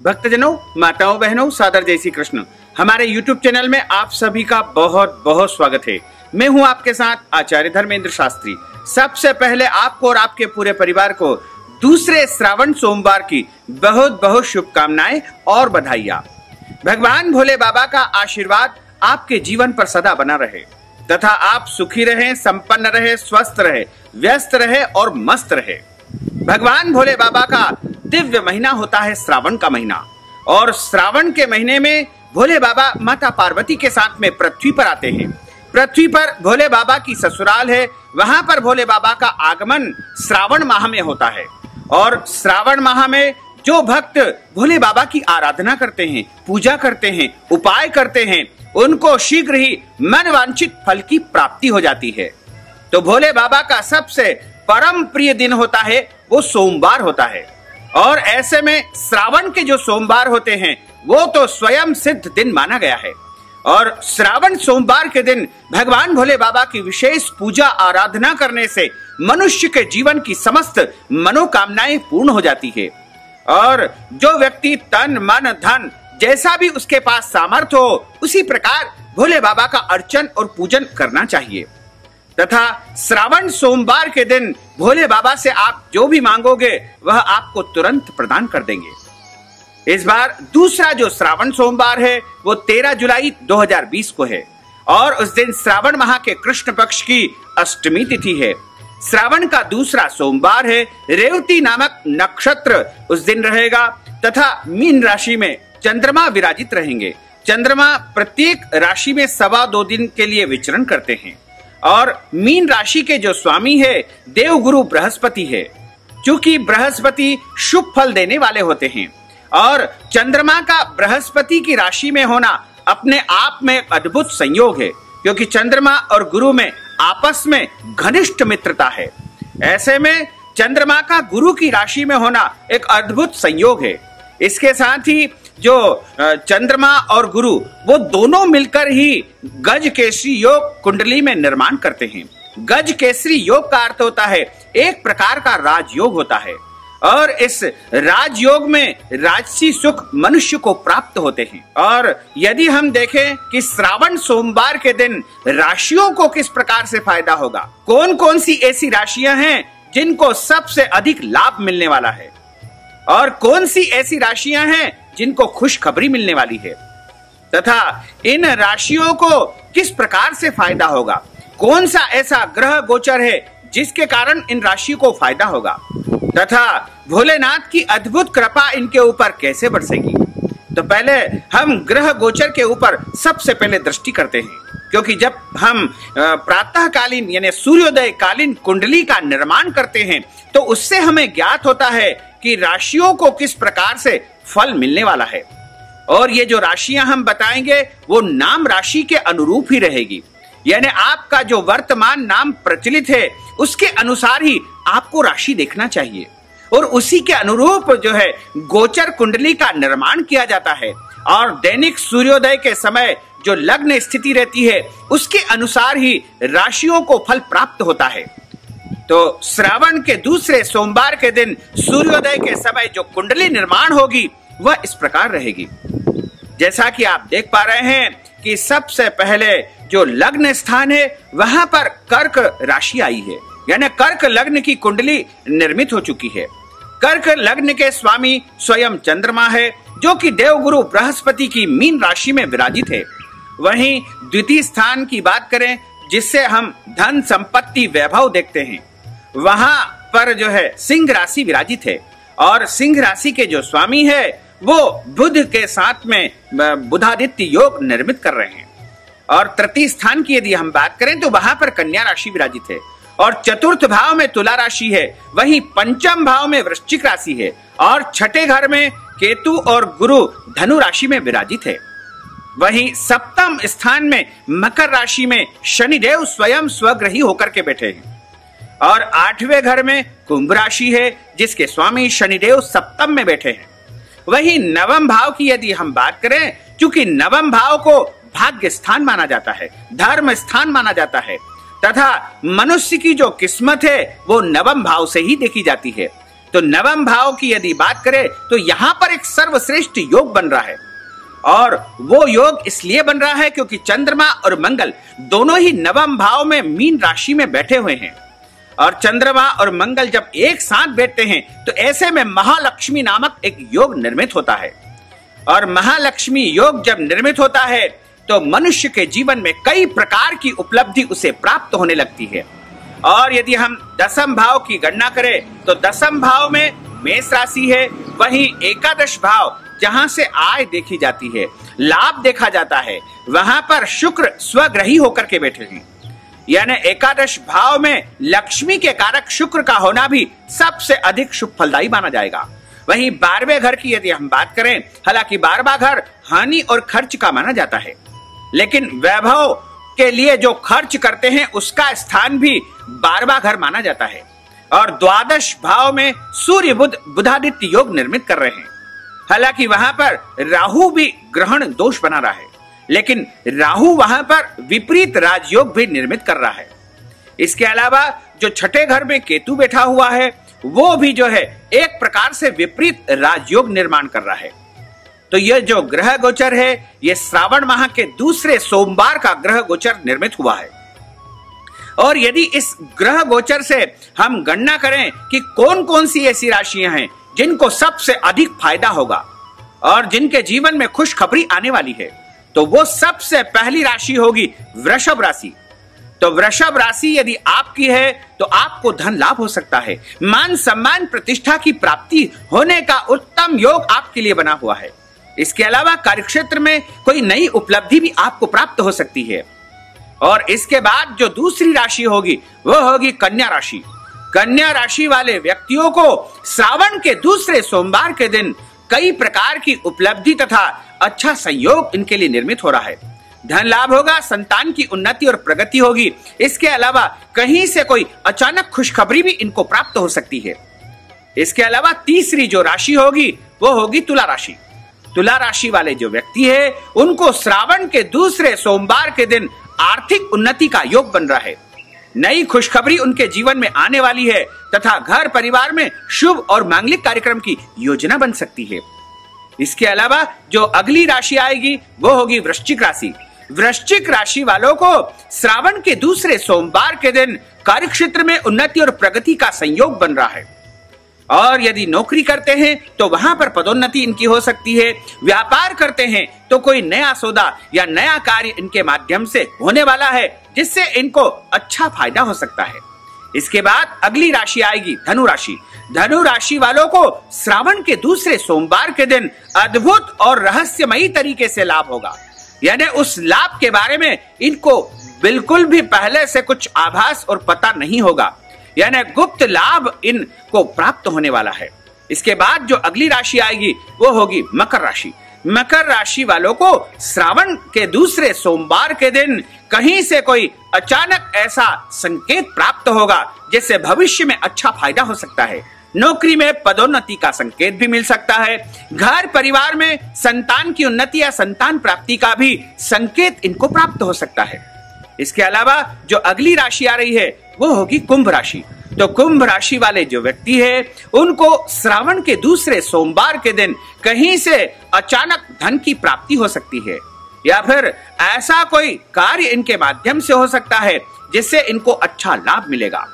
भक्तजनों, माताओं, बहनों, सादर जय श्री कृष्ण। हमारे YouTube चैनल में आप सभी का बहुत बहुत स्वागत है। मैं हूं आपके साथ आचार्य धर्मेंद्र शास्त्री। सबसे पहले आपको और आपके पूरे परिवार को दूसरे श्रावण सोमवार की बहुत बहुत शुभकामनाएं और बधाइयां। भगवान भोले बाबा का आशीर्वाद आपके जीवन पर सदा बना रहे तथा आप सुखी रहे, संपन्न रहे, स्वस्थ रहे, व्यस्त रहे और मस्त रहे। भगवान भोले बाबा का दिव्य महीना होता है श्रावण का महीना, और श्रावण के महीने में भोले बाबा माता पार्वती के साथ में पृथ्वी पर आते हैं। पृथ्वी पर भोले बाबा की ससुराल है, वहां पर भोले बाबा का आगमन श्रावण माह में होता है। और श्रावण माह में जो भक्त भोले बाबा की आराधना करते हैं, पूजा करते हैं, उपाय करते हैं, उनको शीघ्र ही मनवांछित फल की प्राप्ति हो जाती है। तो भोले बाबा का सबसे परम प्रिय दिन होता है वो सोमवार होता है। और ऐसे में श्रावण के जो सोमवार होते हैं वो तो स्वयं सिद्ध दिन माना गया है। और श्रावण सोमवार के दिन भगवान भोले बाबा की विशेष पूजा आराधना करने से मनुष्य के जीवन की समस्त मनोकामनाएं पूर्ण हो जाती है। और जो व्यक्ति तन मन धन जैसा भी उसके पास सामर्थ्य हो, उसी प्रकार भोले बाबा का अर्चन और पूजन करना चाहिए। तथा श्रावण सोमवार के दिन भोले बाबा से आप जो भी मांगोगे वह आपको तुरंत प्रदान कर देंगे। इस बार दूसरा जो श्रावण सोमवार है वो 13 जुलाई 2020 को है, और उस दिन श्रावण माह के कृष्ण पक्ष की अष्टमी तिथि है। श्रावण का दूसरा सोमवार है, रेवती नामक नक्षत्र उस दिन रहेगा तथा मीन राशि में चंद्रमा विराजित रहेंगे। चंद्रमा प्रत्येक राशि में 2.25 दिन के लिए विचरण करते हैं, और मीन राशि के जो स्वामी है देवगुरु बृहस्पति है। चूंकि बृहस्पति शुभ फल देने वाले होते हैं, और चंद्रमा का बृहस्पति की राशि में होना अपने आप में एक अद्भुत संयोग है, क्योंकि चंद्रमा और गुरु में आपस में घनिष्ठ मित्रता है। ऐसे में चंद्रमा का गुरु की राशि में होना एक अद्भुत संयोग है। इसके साथ ही जो चंद्रमा और गुरु वो दोनों मिलकर ही गज केसरी योग कुंडली में निर्माण करते हैं। गज केसरी योग का अर्थ होता है एक प्रकार का राजयोग होता है, और इस राजयोग में राजसी सुख मनुष्य को प्राप्त होते हैं। और यदि हम देखें कि श्रावण सोमवार के दिन राशियों को किस प्रकार से फायदा होगा, कौन कौन सी ऐसी राशियां हैं जिनको सबसे अधिक लाभ मिलने वाला है, और कौन सी ऐसी राशियां हैं जिनको खुशखबरी मिलने वाली है, तथा इन राशियों को किस प्रकार से फायदा होगा, कौन सा ऐसा ग्रह गोचर है जिसके कारण इन राशियों को फायदा होगा, तथा भोलेनाथ की अद्भुत कृपा इनके ऊपर कैसे बरसेगी। तो पहले हम ग्रह गोचर के ऊपर सबसे पहले दृष्टि करते हैं, क्योंकि जब हम प्रातःकालीन यानी सूर्योदय कालीन कुंडली का निर्माण करते हैं तो उससे हमें ज्ञात होता है कि राशियों को किस प्रकार से फल मिलने वाला है। और ये जो राशियां हम बताएंगे वो नाम राशि के अनुरूप ही रहेगी, यानी आपका जो वर्तमान नाम प्रचलित है उसके अनुसार ही आपको राशि देखना चाहिए, और उसी के अनुरूप जो है गोचर कुंडली का निर्माण किया जाता है। और दैनिक सूर्योदय के समय जो लग्न स्थिति रहती है उसके अनुसार ही राशियों को फल प्राप्त होता है। तो श्रावण के दूसरे सोमवार के दिन सूर्योदय के समय जो कुंडली निर्माण होगी वह इस प्रकार रहेगी। जैसा कि आप देख पा रहे हैं कि सबसे पहले जो लग्न स्थान है वहां पर कर्क राशि आई है, यानी कर्क लग्न की कुंडली निर्मित हो चुकी है। कर्क लग्न के स्वामी स्वयं चंद्रमा है, जो कि देवगुरु बृहस्पति की मीन राशि में विराजित है। वहीं द्वितीय स्थान की बात करें जिससे हम धन संपत्ति वैभव देखते हैं, वहां पर जो है सिंह राशि विराजित है, और सिंह राशि के जो स्वामी है वो बुध के साथ में बुधादित्य योग निर्मित कर रहे हैं। और तृतीय स्थान की यदि हम बात करें तो वहां पर कन्या राशि विराजित है, और चतुर्थ भाव में तुला राशि है, वहीं पंचम भाव में वृश्चिक राशि है, और छठे घर में केतु और गुरु धनु राशि में विराजित है। वहीं सप्तम स्थान में मकर राशि में शनिदेव स्वयं स्वग्रही होकर के बैठे हैं, और 8वें घर में कुंभ राशि है जिसके स्वामी शनिदेव सप्तम में बैठे हैं। वहीं नवम भाव की यदि हम बात करें, चूंकि नवम भाव को भाग्य स्थान माना जाता है, धर्म स्थान माना जाता है, तथा मनुष्य की जो किस्मत है वो नवम भाव से ही देखी जाती है। तो नवम भाव की यदि बात करें तो यहां पर एक सर्वश्रेष्ठ योग बन रहा है, और वो योग इसलिए बन रहा है क्योंकि चंद्रमा और मंगल दोनों ही नवम भाव में मीन राशि में बैठे हुए हैं। और चंद्रमा और मंगल जब एक साथ बैठते हैं तो ऐसे में महालक्ष्मी नामक एक योग निर्मित होता है। और महालक्ष्मी योग जब निर्मित होता है तो मनुष्य के जीवन में कई प्रकार की उपलब्धि उसे प्राप्त होने लगती है। और यदि हम दसम भाव की गणना करें तो दसम भाव में मेष राशि है, वहीं एकादश भाव जहां से आय देखी जाती है, लाभ देखा जाता है, वहां पर शुक्र स्वग्रही होकर के बैठे हैं। यानी एकादश भाव में लक्ष्मी के कारक शुक्र का होना भी सबसे अधिक शुभ फलदायी माना जाएगा। वहीं 12वें घर की यदि हम बात करें, हालांकि 12वां घर हानि और खर्च का माना जाता है, लेकिन वैभव के लिए जो खर्च करते हैं उसका स्थान भी 12वां घर माना जाता है। और द्वादश भाव में सूर्य बुध बुधादित्य योग निर्मित कर रहे हैं। हालांकि वहां पर राहु भी ग्रहण दोष बना रहा है, लेकिन राहु वहां पर विपरीत राजयोग भी निर्मित कर रहा है। इसके अलावा जो छठे घर में केतु बैठा हुआ है वो भी जो है एक प्रकार से विपरीत राजयोग निर्माण कर रहा है। तो यह जो ग्रह गोचर है यह श्रावण माह के दूसरे सोमवार का ग्रह गोचर निर्मित हुआ है। और यदि इस ग्रह गोचर से हम गणना करें कि कौन कौन सी ऐसी राशियां हैं जिनको सबसे अधिक फायदा होगा और जिनके जीवन में खुशखबरी आने वाली है, तो वो सबसे पहली राशि होगी वृषभ राशि। तो वृषभ राशि यदि आपकी है तो आपको धन लाभ हो सकता है, मान सम्मान प्रतिष्ठा की प्राप्ति होने का उत्तम योग आपके लिए बना हुआ है। इसके अलावा कार्यक्षेत्र में कोई नई उपलब्धि भी आपको प्राप्त हो सकती है। और इसके बाद जो दूसरी राशि होगी वो होगी कन्या राशि। कन्या राशि वाले व्यक्तियों को श्रावण के दूसरे सोमवार के दिन कई प्रकार की उपलब्धि तथा अच्छा संयोग इनके लिए निर्मित हो रहा है। धन लाभ होगा, संतान की उन्नति और प्रगति होगी। इसके अलावा कहीं से कोई अचानक खुशखबरी भी इनको प्राप्त हो सकती है। इसके अलावा तीसरी जो राशि होगी वो होगी तुला राशि। तुला राशि वाले जो व्यक्ति है उनको श्रावण के दूसरे सोमवार के दिन आर्थिक उन्नति का योग बन रहा है। नई खुशखबरी उनके जीवन में आने वाली है तथा घर परिवार में शुभ और मांगलिक कार्यक्रम की योजना बन सकती है। इसके अलावा जो अगली राशि आएगी वो होगी वृश्चिक राशि। वृश्चिक राशि वालों को श्रावण के दूसरे सोमवार के दिन कार्यक्षेत्र में उन्नति और प्रगति का संयोग बन रहा है। और यदि नौकरी करते हैं तो वहां पर पदोन्नति इनकी हो सकती है। व्यापार करते हैं तो कोई नया सौदा या नया कार्य इनके माध्यम से होने वाला है जिससे इनको अच्छा फायदा हो सकता है। इसके बाद अगली राशि आएगी धनु राशि। धनु राशि वालों को श्रावण के दूसरे सोमवार के दिन अद्भुत और रहस्यमयी तरीके से लाभ होगा। यानी उस लाभ के बारे में इनको बिल्कुल भी पहले से कुछ आभास और पता नहीं होगा, यानी गुप्त लाभ इनको प्राप्त होने वाला है। इसके बाद जो अगली राशि आएगी वो होगी मकर राशि। मकर राशि वालों को श्रावण के दूसरे सोमवार के दिन कहीं से कोई अचानक ऐसा संकेत प्राप्त होगा जिससे भविष्य में अच्छा फायदा हो सकता है। नौकरी में पदोन्नति का संकेत भी मिल सकता है। घर परिवार में संतान की उन्नति या संतान प्राप्ति का भी संकेत इनको प्राप्त हो सकता है। इसके अलावा जो अगली राशि आ रही है वो होगी कुंभ राशि। तो कुंभ राशि वाले जो व्यक्ति है उनको श्रावण के दूसरे सोमवार के दिन कहीं से अचानक धन की प्राप्ति हो सकती है, या फिर ऐसा कोई कार्य इनके माध्यम से हो सकता है जिससे इनको अच्छा लाभ मिलेगा।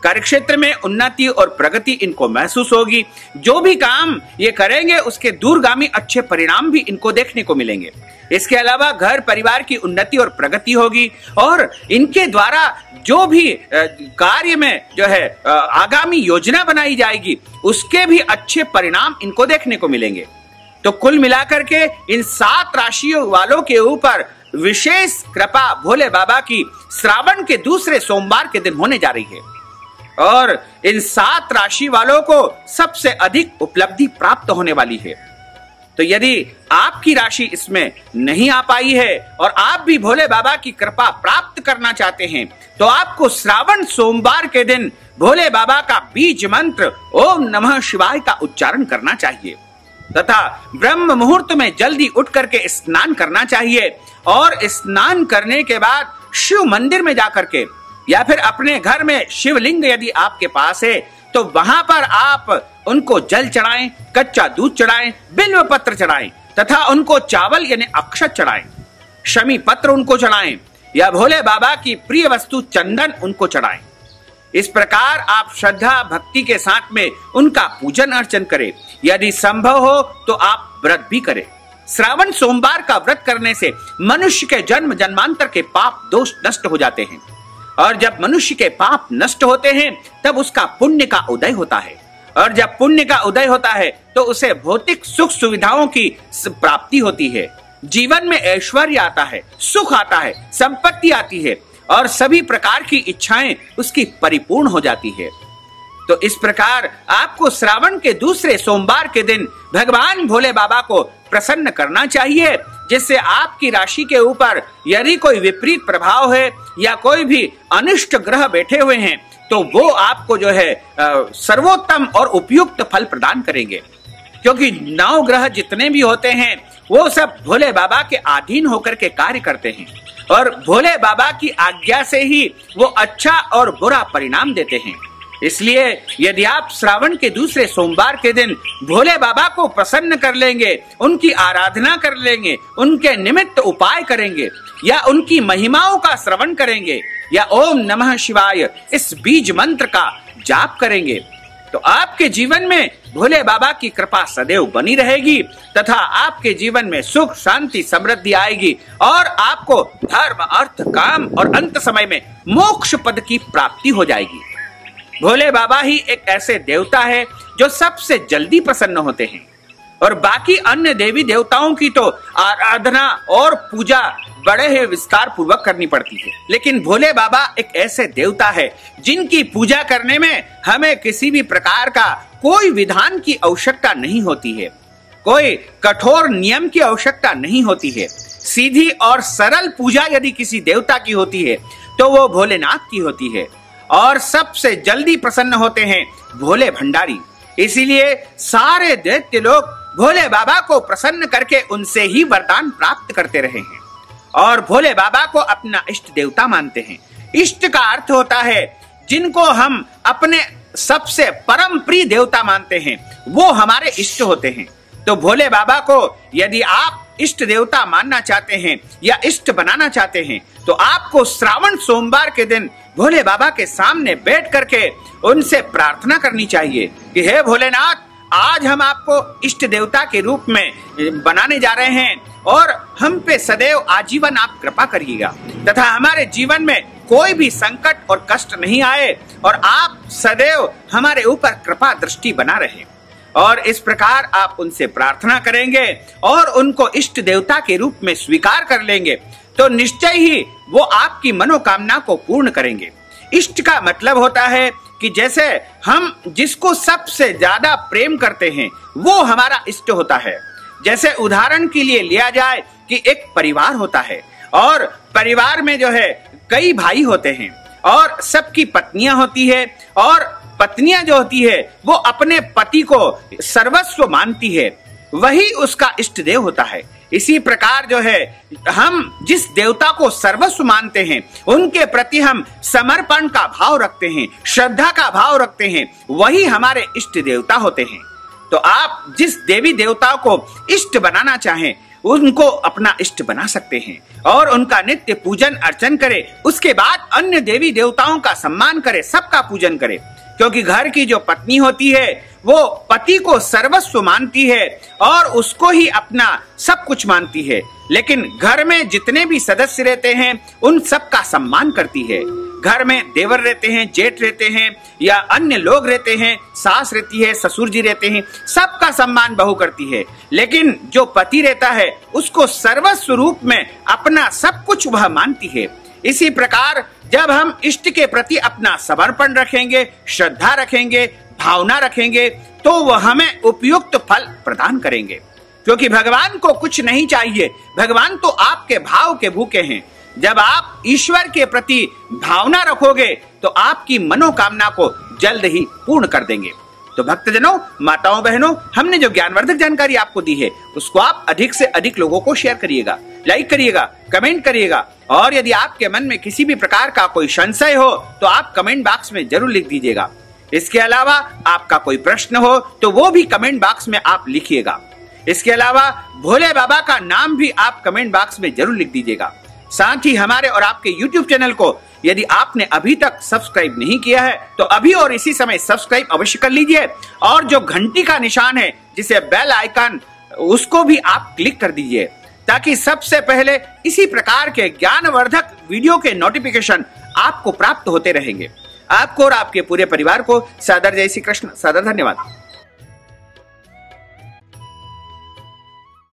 कार्यक्षेत्र में उन्नति और प्रगति इनको महसूस होगी। जो भी काम ये करेंगे उसके दूरगामी अच्छे परिणाम भी इनको देखने को मिलेंगे। इसके अलावा घर परिवार की उन्नति और प्रगति होगी और इनके द्वारा जो भी कार्य में जो है आगामी योजना बनाई जाएगी उसके भी अच्छे परिणाम इनको देखने को मिलेंगे। तो कुल मिलाकर के इन 7 राशियों वालों के ऊपर विशेष कृपा भोले बाबा की श्रावण के दूसरे सोमवार के दिन होने जा रही है और इन 7 राशि वालों को सबसे अधिक उपलब्धि प्राप्त होने वाली है। तो यदि आपकी राशि इसमें नहीं आ पाई है और आप भी भोले बाबा की कृपा प्राप्त करना चाहते हैं तो आपको श्रावण सोमवार के दिन भोले बाबा का बीज मंत्र ओम नमः शिवाय का उच्चारण करना चाहिए तथा ब्रह्म मुहूर्त में जल्दी उठ करके स्नान करना चाहिए। और स्नान करने के बाद शिव मंदिर में जाकर के या फिर अपने घर में शिवलिंग यदि आपके पास है तो वहां पर आप उनको जल चढ़ाएं, कच्चा दूध चढ़ाएं, बिल्व पत्र चढ़ाएं तथा उनको चावल यानी अक्षत चढ़ाएं, शमी पत्र उनको चढ़ाएं या भोले बाबा की प्रिय वस्तु चंदन उनको चढ़ाएं। इस प्रकार आप श्रद्धा भक्ति के साथ में उनका पूजन अर्चन करें। यदि संभव हो तो आप व्रत भी करें। श्रावण सोमवार का व्रत करने से मनुष्य के जन्म जन्मांतर के पाप दोष नष्ट हो जाते हैं और जब मनुष्य के पाप नष्ट होते हैं तब उसका पुण्य का उदय होता है और जब पुण्य का उदय होता है तो उसे भौतिक सुख सुविधाओं की प्राप्ति होती है, जीवन में ऐश्वर्य आता है, सुख आता है, संपत्ति आती है और सभी प्रकार की इच्छाएं उसकी परिपूर्ण हो जाती है। तो इस प्रकार आपको श्रावण के दूसरे सोमवार के दिन भगवान भोले बाबा को प्रसन्न करना चाहिए, जिससे आपकी राशि के ऊपर यदि कोई विपरीत प्रभाव है या कोई भी अनिष्ट ग्रह बैठे हुए हैं तो वो आपको जो है सर्वोत्तम और उपयुक्त फल प्रदान करेंगे। क्योंकि 9 ग्रह जितने भी होते हैं वो सब भोले बाबा के अधीन होकर के कार्य करते हैं और भोले बाबा की आज्ञा से ही वो अच्छा और बुरा परिणाम देते हैं। इसलिए यदि आप श्रावण के दूसरे सोमवार के दिन भोले बाबा को प्रसन्न कर लेंगे, उनकी आराधना कर लेंगे, उनके निमित्त उपाय करेंगे या उनकी महिमाओं का श्रवण करेंगे या ओम नमः शिवाय इस बीज मंत्र का जाप करेंगे तो आपके जीवन में भोले बाबा की कृपा सदैव बनी रहेगी तथा आपके जीवन में सुख शांति समृद्धि आएगी और आपको धर्म अर्थ काम और अंत समय में मोक्ष पद की प्राप्ति हो जाएगी। भोले बाबा ही एक ऐसे देवता है जो सबसे जल्दी प्रसन्न होते हैं और बाकी अन्य देवी देवताओं की तो आराधना और पूजा बड़े ही विस्तार पूर्वक करनी पड़ती है, लेकिन भोले बाबा एक ऐसे देवता है जिनकी पूजा करने में हमें किसी भी प्रकार का कोई विधान की आवश्यकता नहीं होती है, कोई कठोर नियम की आवश्यकता नहीं होती है। सीधी और सरल पूजा यदि किसी देवता की होती है तो वो भोलेनाथ की होती है और सबसे जल्दी प्रसन्न होते हैं भोले भंडारी। इसीलिए सारे दैत्य लोग भोले बाबा को प्रसन्न करके उनसे ही वरदान प्राप्त करते रहे हैं और भोले बाबा को अपना इष्ट देवता मानते हैं। इष्ट का अर्थ होता है जिनको हम अपने सबसे परम प्रिय देवता मानते हैं, वो हमारे इष्ट होते हैं। तो भोले बाबा को यदि आप इष्ट देवता मानना चाहते हैं या इष्ट बनाना चाहते हैं तो आपको श्रावण सोमवार के दिन भोले बाबा के सामने बैठ करके उनसे प्रार्थना करनी चाहिए कि हे भोलेनाथ, आज हम आपको इष्ट देवता के रूप में बनाने जा रहे हैं और हम पे सदैव आजीवन आप कृपा करिएगा तथा हमारे जीवन में कोई भी संकट और कष्ट नहीं आए और आप सदैव हमारे ऊपर कृपा दृष्टि बना रहे। और इस प्रकार आप उनसे प्रार्थना करेंगे और उनको इष्ट देवता के रूप में स्वीकार कर लेंगे तो निश्चय ही वो आपकी मनोकामना को पूर्ण करेंगे। इष्ट का मतलब होता है कि जैसे हम जिसको सबसे ज्यादा प्रेम करते हैं वो हमारा इष्ट होता है। जैसे उदाहरण के लिए लिया जाए कि एक परिवार होता है और परिवार में जो है कई भाई होते हैं और सबकी पत्नियां होती है और पत्नियां जो होती है वो अपने पति को सर्वस्व मानती है, वही उसका इष्ट देव होता है। इसी प्रकार जो है हम जिस देवता को सर्वस्व मानते हैं उनके प्रति हम समर्पण का भाव रखते हैं, श्रद्धा का भाव रखते हैं, वही हमारे इष्ट देवता होते हैं। तो आप जिस देवी देवता को इष्ट बनाना चाहें उनको अपना इष्ट बना सकते हैं और उनका नित्य पूजन अर्चन करें। उसके बाद अन्य देवी देवताओं का सम्मान करें, सबका पूजन करें, क्योंकि घर की जो पत्नी होती है वो पति को सर्वस्व मानती है और उसको ही अपना सब कुछ मानती है। लेकिन घर में जितने भी सदस्य रहते हैं उन सब का सम्मान करती है। घर में देवर रहते हैं, जेठ रहते हैं या अन्य लोग रहते हैं, सास रहती है, ससुर जी रहते हैं, सबका सम्मान बहू करती है। लेकिन जो पति रहता है उसको सर्वस्व रूप में अपना सब कुछ वह मानती है। इसी प्रकार जब हम इष्ट के प्रति अपना समर्पण रखेंगे, श्रद्धा रखेंगे, भावना रखेंगे तो वह हमें उपयुक्त फल प्रदान करेंगे। क्योंकि भगवान को कुछ नहीं चाहिए, भगवान तो आपके भाव के भूखे हैं। जब आप ईश्वर के प्रति भावना रखोगे तो आपकी मनोकामना को जल्द ही पूर्ण कर देंगे। तो भक्तजनों, माताओं, बहनों, हमने जो ज्ञानवर्धक जानकारी आपको दी है उसको आप अधिक से अधिक लोगों को शेयर करिएगा, लाइक करिएगा, कमेंट करिएगा और यदि आपके मन में किसी भी प्रकार का कोई संशय हो तो आप कमेंट बॉक्स में जरूर लिख दीजिएगा। इसके अलावा आपका कोई प्रश्न हो तो वो भी कमेंट बॉक्स में आप लिखिएगा। इसके अलावा भोले बाबा का नाम भी आप कमेंट बॉक्स में जरूर लिख दीजिएगा। साथ ही हमारे और आपके YouTube चैनल को यदि आपने अभी तक सब्सक्राइब नहीं किया है तो अभी और इसी समय सब्सक्राइब अवश्य कर लीजिए, और जो घंटी का निशान है जिसे बेल आइकन, उसको भी आप क्लिक कर दीजिए, ताकि सबसे पहले इसी प्रकार के ज्ञानवर्धक वीडियो के नोटिफिकेशन आपको प्राप्त होते रहेंगे। आपको और आपके पूरे परिवार को सादर जय श्री कृष्ण, सादर धन्यवाद।